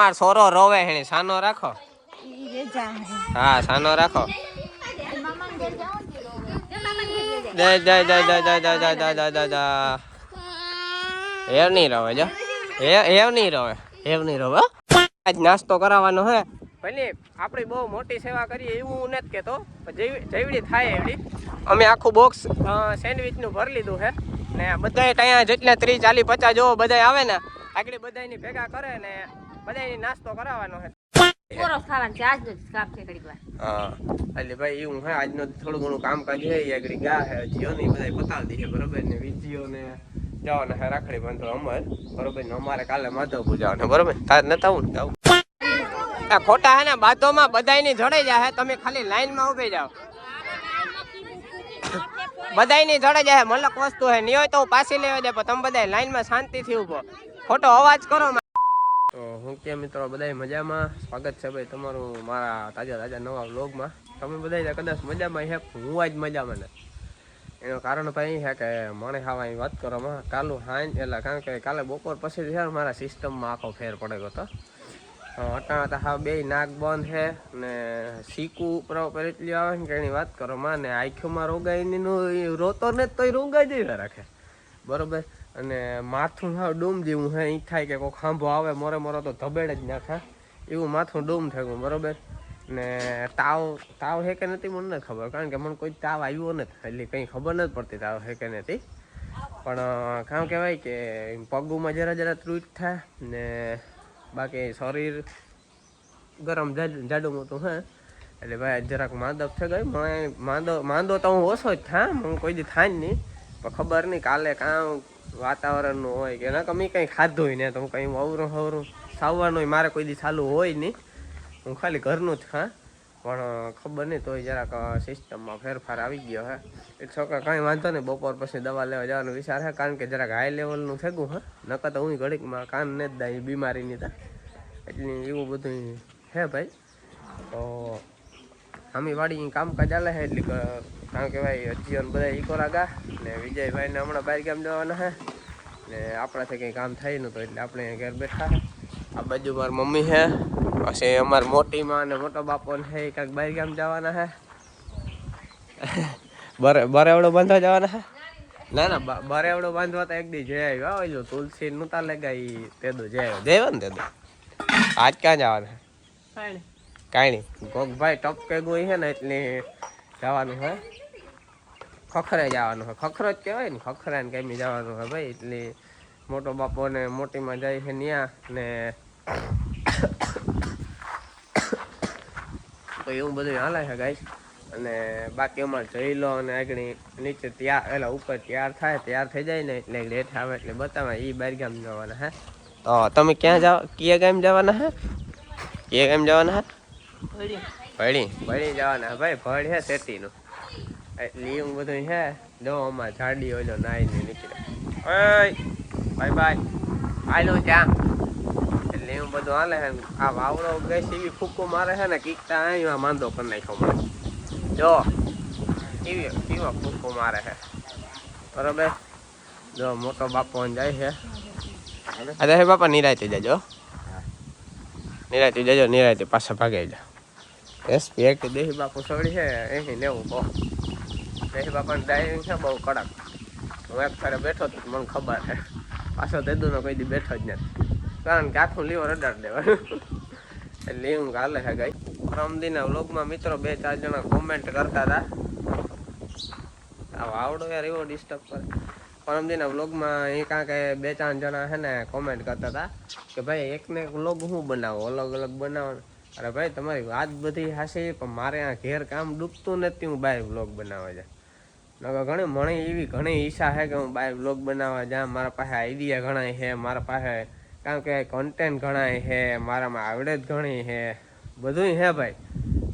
માર સોરો રોવે હેણી સાનો રાખો હા સાનો રાખો જય જય જય જય જય જય જય જય જય જય જય હેવ નહીં રોવે જો હેવ નહીં રોવે હેવ નહીં રોવે આજ નાસ્તો કરાવવાનો હે ભલે આપણી બહુ મોટી સેવા કરીએ એવું નથી કેતો જેવડી થાય એવડી અમે આખું બોક્સ સેન્ડવિચનું ભરી લીધું છે ને બધાય ત્યાં જેટલા 30 40 50 જો બધાય આવે ને આગળ બધાયની ભેગા કરે ને બધાયની નાસ્તો કરાવવાનો છે પોરો ખાવાનું છે આજનો જ કામ છે ઘડીક વાર હા એટલે ભાઈ એવું હે આજનો થોડું ઘણું કામ કાજ છે આગળ ગા હે જીઓ ને બધાય પતાવી દીધે બરોબર ને વિજીઓ ને જવાના હે રાખડી બાંધો અમર બરોબર ને અમારે કાલે માધવપુર જવાનું બરોબર તાર નતા આવું ને આવું આ ખોટા હે ને બાધોમાં બધાયની જડે જાય તમે ખાલી લાઈનમાં ઊભી જાઓ બધાયની જડે જાય મલક વસ્તુ હે નહીં હોય તો પાછી લેવા દે પણ તમે બધા લાઈનમાં શાંતિથી ઊભો ખોટો અવાજ કરો તો હું કે મિત્રો બધાય મજામાં સ્વાગત છે ભાઈ તમારું મારા તાજા નવા વ્લોગમાં તમે બધા કદાચ મજામાં હે હું આજ મજામાં ને એનું કારણ ભાઈ છે કે મને ખાવાની વાત કરવામાં કાલું હાઈ એટલે કારણ કે કાલે બપોર પછી છે મારા સિસ્ટમમાં આખો ફેર પડ્યો હતો અટાણા હા બે નાક બંધ છે ને સીકું ઉપર એટલી આવે ને કે એની વાત કરો માં ને આંખોમાં રોગાઈ રોતો ને તોય રોગાઈ જેવા રાખે બરોબર અને માથું હા ડૂમ જેવું હે એ થાય કે કોઈ ખાંભો આવે મોરે તો ધબેડ જ નાખે એવું માથું ડૂમ થયું બરોબર ને તાવ હે કે નથી મને નથી ખબર કારણ કે મને કોઈ તાવ આવ્યો નથી એટલે કંઈ ખબર નથી પડતી તાવ હે કે નથી પણ કામ કહેવાય કે પગુમાં જરા ત્રુટ થાય ને બાકી શરીર ગરમ જાડું મોટું હે એટલે ભાઈ જરાક માંદક થઈ ગઈ માંદો તો હું ઓછો જ થાય હું કોઈ દી થાય જ નહીં પણ ખબર નહીં કાલે કાં વાતાવરણનું હોય કે ના કમી કંઈ ખાધું હોય ને તો હું કંઈ અવરું સાવવાનું હોય મારે કોઈ દી ચાલુ હોય નહીં હું ખાલી ઘરનું જ ખા પણ ખબર નહીં તોય જરાક સિસ્ટમમાં ફેરફાર આવી ગયો હે એક છોકરા કાંઈ વાંધો નહીં બપોર પછી દવા લેવા જવાનો વિચાર છે કારણ કે જરાક હાઈ લેવલનું થયું હે નકર તો હું ઘડીકમાં કાન ને જ દાય બીમારીની તા એટલે એવું બધું હે ભાઈ તો અમે વાડી કામકાજ ચાલે છે એટલે કારણ કે ભાઈ જીવન બધા ઈકોરા ગા ને વિજયભાઈને હમણાં બહાર ગામ જવાના હે ને આપણાથી કંઈ કામ થાય નહોતું એટલે આપણે ઘર બેઠા આ બાજુ મારી મમ્મી છે પછી અમારી મોટી માં અને મોટો બાપો ને હે કાંઈક બહાર ગામ જવાના હે બરેવડો બાંધવા જવાના હે ના બરેવડો બાંધવા તો એક દી જઈ આવ્યો હોય તુલસી નહોતા લગાવી તેદો જઈ આવ્યો જઈ ને તેદો આજ ક્યાં જવાના કાંઈ નહીં કોક ભાઈ ટપકે ગોઈ છે ને એટલે જવાનું હોય ખખરે જવાનું હોય ખખરો જ કહેવાય ને ખખરા ને કેમી જવાનું હોય ભાઈ એટલે મોટો બાપો ને મોટીમાં જાય છે ત્યાં ને તો એવું બધું હાલે છે ગાઈસ અને બાકી અમારે જઈ લો અને આગળ નીચે એટલે ઉપર તૈયાર થઈ જાય ને એટલે લેટ આવે એટલે બતાવે એ બહાર ગામ જવાના હે તો તમે ક્યાં જાવ કયા ગામ જવાના હે કયા ગામ જવાના હે ભળી જવાના ભાઈ ભળ હે શેતીનું એટલે એવું બધું હે જો અમારે જાડી ઓલો નાઈને નીકળે ઓય બાય આયલું ત્યાં એટલે એવું બધું હાલે છે આ વાવડો ગઈ એવી ફૂકો મારે છે ને કીકતા અહીંયા માંદો કરી નાખ્યો મને જો કેવા ફૂકો મારે છે બરોબર જો મોટો બાપો જાય છે અરે બાપા નિરાયતે જજો નિરાયતે પાછા ભાગે જા એસપી એક દેહી બાપુ સવડી છે અહીં લેવું કહો દેહી બાપાને ડાયરિંગ છે બહુ કડક હું એક ફેરે બેઠો તો મને ખબર છે પાછો તેદુનો કોઈ દી બેઠો જ નથી કારણ કે આખું લીવર અડાડ દેવાનું એટલે એવું હાલે છે ગઈ પરમદીના વ્લોગમાં મિત્રો 2-4 જણા કોમેન્ટ કરતા હતા આવડો યાર એવો ડિસ્ટર્બ કરે પરમદીના વ્લોગમાં એ કાં કે 2-4 જણા છે ને કોમેન્ટ કરતા હતા કે ભાઈ એકને એક વ્લોગ હું બનાવો અલગ બનાવો અરે ભાઈ તમારી વાત બધી હાશે પણ મારે આ ઘેર કામ ડૂબતું નથી હું બહાર વ્લોગ બનાવવા જાય નકર મને એવી ઘણી ઈચ્છા છે કે હું બહાર વ્લોગ બનાવવા જાઉં મારા પાસે આઈડિયા ઘણા છે મારા પાસે કારણ કે કન્ટેન્ટ ઘણા છે મારામાં આવડત ઘણી છે બધું છે ભાઈ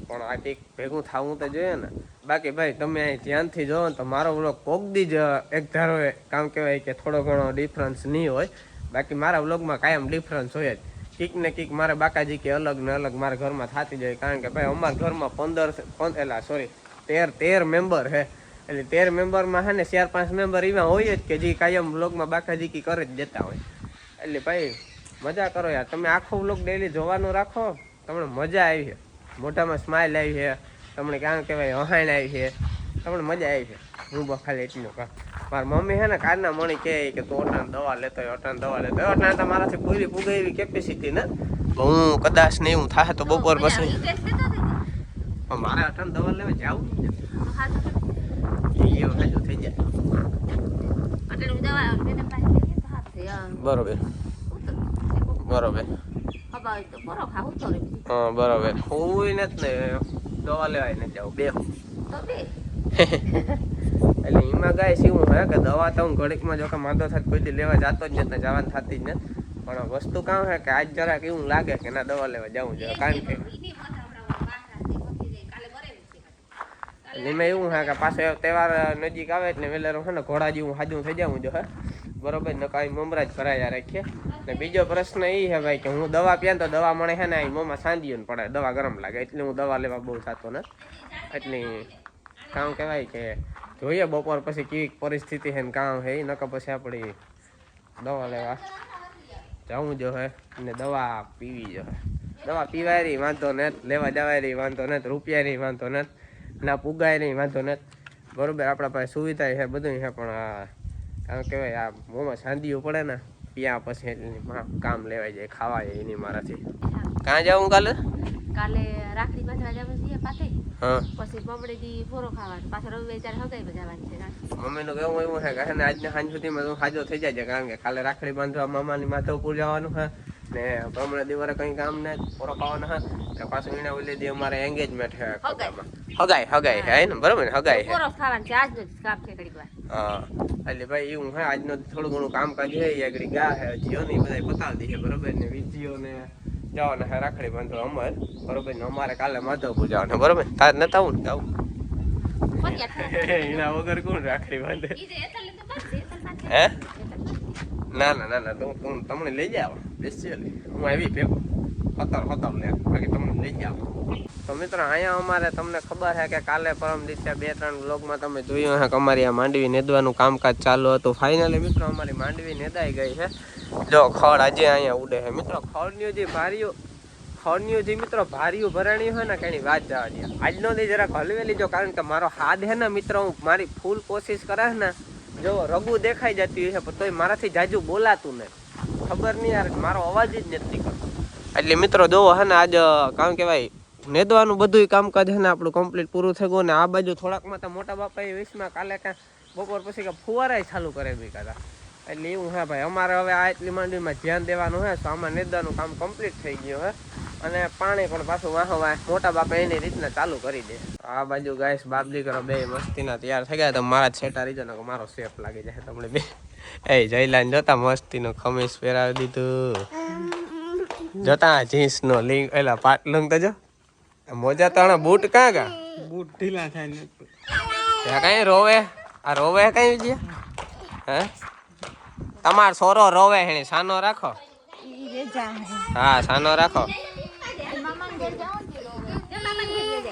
પણ આ કંઈક ભેગું થવું તો જોઈએ ને બાકી ભાઈ તમે અહીં ધ્યાનથી જોવો ને તો મારો વ્લોગ કોકદી જ એક ધારો કામ કહેવાય કે થોડો ઘણો ડિફરન્સ નહીં હોય બાકી મારા વ્લોગમાં કાયમ ડિફરન્સ હોય જ કીક ને કીક મારે બાકાજી કે અલગ ને અલગ મારા ઘરમાં થતી જાય કારણ કે ભાઈ અમારા ઘરમાં 13 મેમ્બર છે એટલે 13 મેમ્બરમાં છે ને 4-5 મેમ્બર એવા હોય જ કે જે કાયમ વ્લોગમાં બાકાજી કી કરે જ દેતા હોય એટલે ભાઈ મજા કરો યાર. તમે આખો વ્લોગ ડેલી જોવાનું રાખો, તમને મજા આવી છે, મોઢામાં સ્માઇલ આવી છે, તમને ક્યાં કહેવાય હહાણ આવી છે, તમને મજા આવી છે. હું બસ ખાલી એટલું કહું. મારી મમ્મી છે ને કારના મણી કહે કે તું અટાણ દવા લેતો હોય, અટાણ દવા લેતો હોય. અટાણ તો મારાથી પૂરી પૂગે એવી કેપેસિટી ને હું કદાચ ને એવું થાય તો બપોર પછી મારે અટાણ દવા લેવા જાવું એવું હાજુ થઈ જાય. બરોબર બરોબર હા બરોબર. હું નથી ને દવા લેવાય ને જાવ બે એટલે એમાં ગાય શું હે કે દવા તો હું ઘડીકમાં જો કે માંદો થાય કોઈ દી લેવા જતો જ નથી, જવાનું થતી જ નથી. પણ વસ્તુ કામ છે કે આજ જરાક એવું લાગે કે ના દવા લેવા જવું જોઈએ. કારણ કે એમાં એવું હે કે પાછો તહેવાર નજીક આવે એટલે વેલેરો છે ને ઘોડા જેવું હાજુ થઈ જાઉં જો હે બરોબર ને કાંઈ મમરા જ ભરાયા રાખીએ. ને બીજો પ્રશ્ન એ છે ભાઈ કે હું દવા પીએ તો દવા મળે છે ને અહીં મોંમાં સાંજીઓ ને પડે, દવા ગરમ લાગે એટલે હું દવા લેવા બહુ થતો ને. એટલે કામ કહેવાય કે જોઈએ બપોર પછી કેવી પરિસ્થિતિ છે ને કામ છે એ નકર પછી આપણી દવા લેવા જવું જો હે ને દવા પીવી જો હે. દવા પીવાય રહી વાંધો નથી, લેવા જવાય રહી વાંધો નથી, રૂપિયા રહી વાંધો નથી, ના પુગાય નહીં વાંધો નથી. બરોબર આપણા પાસે સુવિધા છે બધું છે, પણ કામ કહેવાય આ મોંમાં સાંદીઓ પડે ને પીયા પછી કામ લેવાય જાય, ખાવાય એની મારાથી. કાં જાઉં કાલે? કાલે રાખડી બાંધવા જવાનું છે પાછે. હા પછી બપોરે દી ફોરો ખાવાનો, પાછો રવિવારે ત્યારે હગાઈ જવાનું છે. મમ્મીનું કેવું એવું છે કે આજને સાંજ સુધીમાં હું હાજો થઈ જાય છે, કારણ કે કાલે રાખડી બાંધવા મામાની માધવપુર જવાનું છે ને હમણાં દિવસે કંઈ કામ ને ફોરો ખાવાનો છે ને પાછું એને ઓલી દી અમારે એંગેજમેન્ટ છે હગાઈ છે ને બરોબર ને હગાઈ છે ફોરો ખાવાનું છે આજનો જ કામ છે ઘડીક વાર. હા એટલે ભાઈ એવું હે આજનો થોડું ઘણું કામકાજ છે એ આગળ ગા છે હજીઓ ને બધા બતાવી દઈએ બરોબર ને વિધિઓ ને જવાના હે રાખડી બાંધવા અમારે બરોબર ને અમારે કાલે માધવપુર જવાનું બરોબર તાર નતા આવું ને આવું એના વગર કોણ રાખડી બાંધે હે? ના ના ના ના તું તમને લઈ જાવ સ્પેશિયલી હું આવી ભેગો હતર લે બાકી તમને લઈ જાવ. તો મિત્રો અહીંયા અમારે તમને ખબર છે કે કાલે પરમ દિવસે 2-3 વ્લોગમાં તમે જોયું હે કે અમારી આ માંડવી નેદવાનું કામકાજ ચાલુ હતું. ફાઇનલી મિત્રો અમારી માંડવી નેદાઈ ગઈ છે. જો ખડ આજે અહીંયા ઉડે છે મિત્રો. ખડની જે મિત્રો ભારીઓ ભરાણી હોય ને કઈ વાત જવા દે. આજનો દી જરાક હલવેલી જો, કારણ કે મારો હાથ હે ને મિત્રો હું મારી ફૂલ કોશિશ કરે ને જો રગુ દેખાઈ જતી હોય છે પણ તોય મારાથી જાજુ બોલાતું ને ખબર નહીં યાર મારો અવાજ જ નથી કરતો. એટલે મિત્રો જોવો હે ને આજ કામ કહેવાય નેદવાનું બધું કામકાજ છે ને આપણું કમ્પ્લીટ પૂરું થઈ ગયું ને આ બાજુ થોડાકમાં તો મોટા બાપાએ વીસમાં કાલે કાં બપોર પછી કે ફુવારાય ચાલુ કરે બી કાઢા. એટલે એવું હે ભાઈ અમારે હવે આ એટલી માંડવીમાં ધ્યાન દેવાનું હે. તો આમાં નેદવાનું કામ કમ્પ્લીટ થઈ ગયું હે અને પાણી પણ પાછું વાહો વાહ મોટા બાપા એની રીતના ચાલુ કરી દે. આ બાજુ ગાઈસ બાપ દીકરો બે મસ્તીના તૈયાર થઈ ગયા. તો મારા છેટા રીજો ને મારો સેફ લાગી જાય તમને બે. એ જયલાને જોતા મસ્તીનું ખમીસ પહેરાવી દીધું જોતા જીન્સ નો લિંક એલા પાટલું તો જો મોજા તાણા બૂટ કાં ગા બૂટ ઢીલા થાય ને ત્યાં કઈ રોવે આ રોવે કઈ ગયા હે તમાર સોરો રોવે હેણી સાનો રાખો હા સાનો રાખો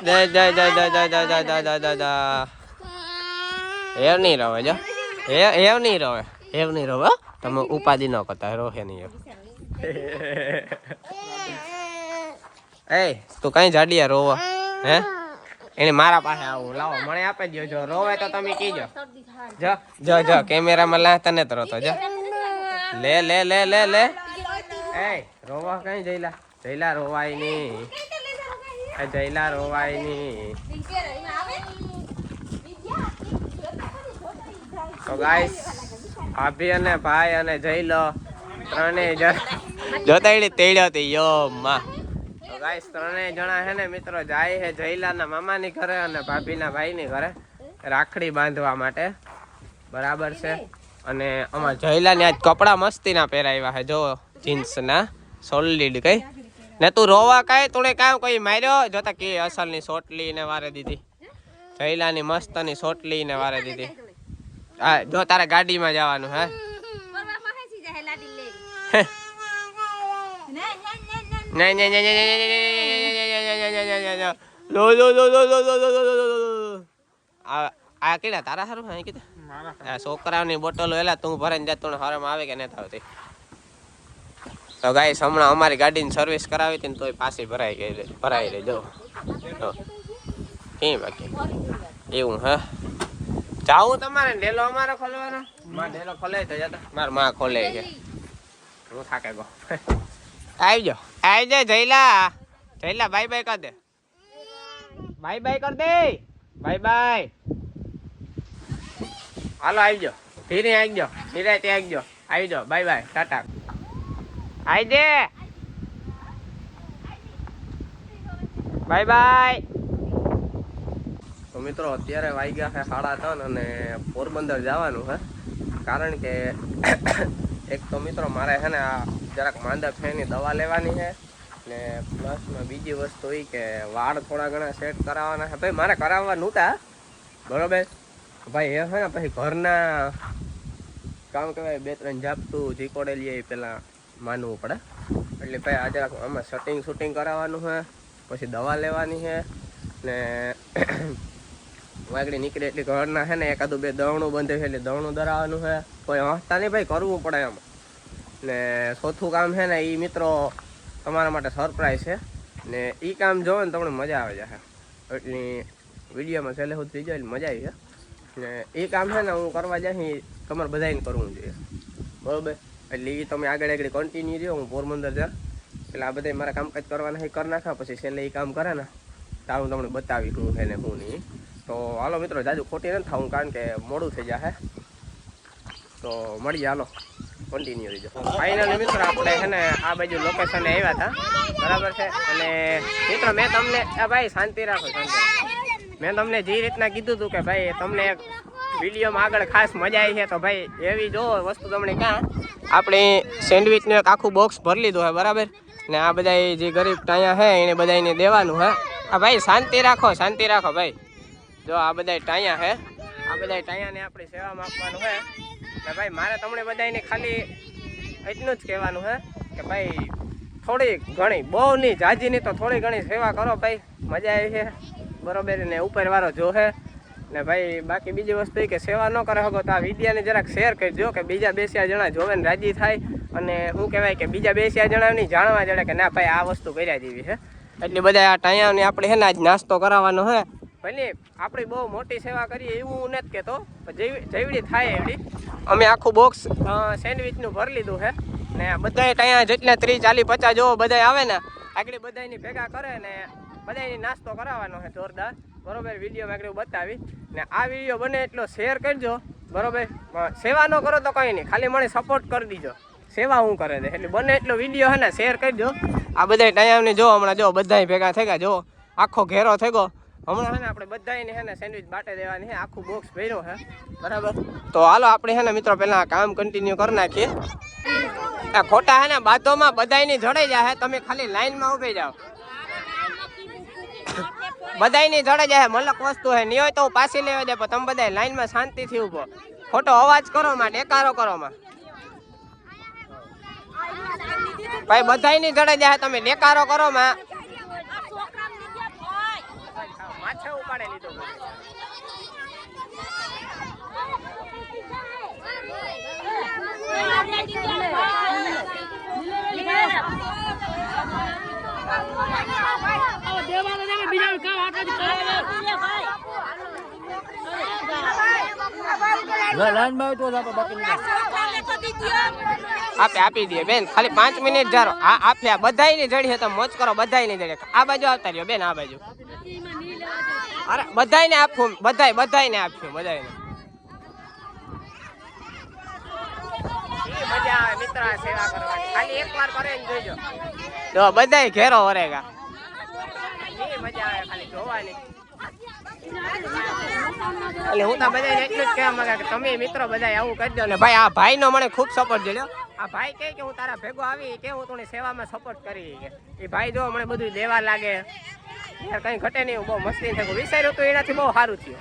જય જય જય જય જય જય જય જય જય જય જય એવ નહીં રોવે જો એવ નહીં રોવે એવ નહીં રોવે તમે ઉપાધિ ન કરતા રોહે નહીં એ તું કઈ જાડિયા રોવા હે એને મારા પાસે આવું લાવો મને આપી દો. જો રોવે તો તમે કીજો જો જો જો કેમેરામાં લા તને તો રોતો જો લે લે લે લે લે એ રોવા કઈ જઈલા જઈલા રોવાય ની જઈલા રોવાય ની. તો ગાઈસ ભાભી અને ભાઈ અને જઈલો ત્રણેય જોતા તેડ્યો હતી યો માં. તો ગાઈસ ત્રણેય જણા હે ને મિત્રો જાય હે જઈલાના મામાની ઘરે અને ભાભીના ભાઈની ઘરે રાખડી બાંધવા માટે બરાબર છે. અને અમાર જઈલાને આજ કપડા મસ્તીના પહેરાવ્યા હે જો જીન્સના સોલિડ કઈ ને તું રોવા કઈ તું કામ કોઈ માર્યો જોતા કે અસલની સોટલી ને વારે દીધી જઈલાની મસ્તની સોટલી ને વારે દીધી. હા જો તારે ગાડીમાં જવાનું હે નહીં નહીં આ કેડા તારા હારું હે કીધું છોકરાઓની બોટલો એલા તું ભરાઈને જા તું હરમ આવે કે નથી આવતી તો ગાઈસ હમણાં અમારી ગાડીની સર્વિસ કરાવી હતી ને તોય પાછી ભરાઈ રહી જો કેમ બાકી એવું હા જાવું તમારે ડેલો અમારે ખોલવાનો માં ડેલો ખોલે તો જતા માર માં ખોલે છે હું થાકે ગયો આવજો જયલા બાય બાય કર દે બાય કર દે બાય હાલો આવજો ધીરે આવજો નિરાતે આવજો બાય ટાટા આવજે બાય તો મિત્રો અત્યારે વાગ્યા છે 3:30 અને પોરબંદર જવાનું છે કારણ કે એક તો મિત્રો મારે છે ને આ જરાક માંદા ફેની દવા લેવાની છે ને પ્લસમાં બીજી વસ્તુ એ કે વાળ થોડા ઘણા સેટ કરાવવાના છે ભાઈ મારે કરાવવા નહોતા બરોબર ભાઈ એ છે ને પછી ઘરના કામ કહેવાય 2-3 ઝાપટું જીકોડેલી પેલા માનવું પડે એટલે ભાઈ આજે આમાં શૂટિંગ કરાવવાનું છે પછી દવા લેવાની છે ને વાગડી નીકળે એટલે ઘરના છે ને 1-2 દવણું બંધ છે એટલે દવણું ધરાવવાનું છે કોઈ હસતા નહીં ભાઈ કરવું પડે એમ ને ચોથું કામ છે ને એ મિત્રો તમારા માટે સરપ્રાઈઝ છે ને એ કામ જોવો ને તમને મજા આવે જશે એટલી વિડીયોમાં છેલ્લે સુધી જોઈ મજા આવી છે ને એ કામ છે ને હું કરવા જાય તમારે બધાને કરવું જોઈએ બરાબર એટલે એ તમે આગળ કન્ટિન્યુ રહ્યો હું પોરબંદર જા એટલે આ બધા મારા કામકાજ કરવાના કરી નાખા પછી છેલ્લે એ કામ કરે ને તાર હું તમને બતાવી હું છે ને હું નહીં તો હાલો મિત્રો જાજુ ખોટી નથી થાવું કારણ કે મોડું થઈ જશે તો મળીએ હાલો કન્ટિન્યુ રહીજો ફાઇનલી મિત્રો આપણે છે ને આ બાજુ લોકેશને આવ્યા હતા બરાબર છે અને મિત્રો મેં તમને ભાઈ શાંતિ રાખો મેં તમને જે રીતના કીધું હતું કે ભાઈ તમને એક વિડીયોમાં આગળ ખાસ મજા આવી છે તો ભાઈ એવી જો વસ્તુ તમને ક્યાં આપણે સેન્ડવિચનું એક આખું બોક્સ ભરી લીધું છે બરાબર ને આ બધા જે ગરીબ ટાયા છે એને બધાને દેવાનું છે આ ભાઈ શાંતિ રાખો ભાઈ જો આ બધા ટાયા છે આ બધા ટાયાને આપણી સેવામાં આપવાનું છે કે ભાઈ મારે તમને બધાને ખાલી એટલું જ કહેવાનું છે કે ભાઈ થોડી ઘણી બહુ નહીં જાજી નહીં તો થોડી ઘણી સેવા કરો ભાઈ મજા આવી છે બરોબર ને ઉપરવાળો જોહે ને ભાઈ બાકી બીજી વસ્તુ એ કે સેવા ન કરે શકો તો આ વિડીયાને જરાક શેર કરજો કે બીજા 2-4 જણા જોવે ને રાજી થાય અને શું કહેવાય કે બીજા 2-4 જણાની જાણવા જડે કે ના ભાઈ આ વસ્તુ કર્યા જેવી છે એટલે બધા આ ટાયાને આપણે છે ને આજ નાસ્તો કરાવવાનો છે ભલે આપણી બહુ મોટી સેવા કરીએ એવું હું નથી કહેતો જેવડી થાય એવડી અમે આખું બોક્સ સેન્ડવિચનું ભરી લીધું છે ને બધાએ ટાયા જેટલા 30-40-50 જેવો બધા આવે ને આગળ બધાની ભેગા કરે ને બધાની નાસ્તો કરાવવાનો છે જોરદાર બરોબર વિડીયોમાં આગળ બતાવી ને આ વિડીયો બને એટલો શેર કરજો બરોબર સેવા ન કરો તો કંઈ નહીં ખાલી મને સપોર્ટ કરી દીજો સેવા હું કરે છે એટલે બને એટલો વિડીયો છે ને શેર કરજો આ બધા ટાઈમને જો હમણાં જો બધા ભેગા થઈ ગયા જો આખો ઘેરો થઈ ગયો હમણાં છે ને આપણે બધાને છે ને સેન્ડવિચ બાટે દેવાની છે આખું બોક્સ ભર્યો છે બરાબર તો હાલો આપણે છે ને મિત્રો પહેલાં કામ કન્ટિન્યુ કરી નાખીએ આ ખોટા છે ને બાધોમાં બધાની જડાઈ જાય તમે ખાલી લાઈનમાં ઊભી જાઓ બધાની જડે જાય મલક વસ્તુ હે નહીં હોય તો પાછી લેવા દે પણ તમે બધા લાઈનમાં શાંતિથી ઊભો ખોટો અવાજ કરો માં ટેકારો કરો માં ભાઈ બધાની જડે જાય તમે ટેકારો કરો માં માછે ઉપાડે લીધો આપી દે બેન ખાલી 5 મિનિટ જારો આ આપ્યા બધાયની જડી છે તમે મોજ કરો બધાયની જડી આ બાજુ આવતા રહ્યો બેન આ બાજુ અરે બધાયને આપું બધાયને આપ્યું બધાયને મજા આવે મિત્ર સેવા કરવાની ખાલી એકવાર કરે ને જોજો જો બધાય ઘેરો વરેગા મજા આવે ખાલી જોવાની એટલે હું તો બધાને એટલું જ કહેવા માંગા કે તમે મિત્રો બધા આવું કરજો ને ભાઈ આ ભાઈ નો મને ખૂબ સપોર્ટ જોયો આ ભાઈ કહે કે હું તારા ભેગો આવી કે હું તને સેવામાં સપોર્ટ કરી કે એ ભાઈ જો મને બધું દેવા લાગે યાર કઈ ઘટે નહીં બહુ મસ્તી થયું વિચાર્યું તો એનાથી બહુ સારું થયું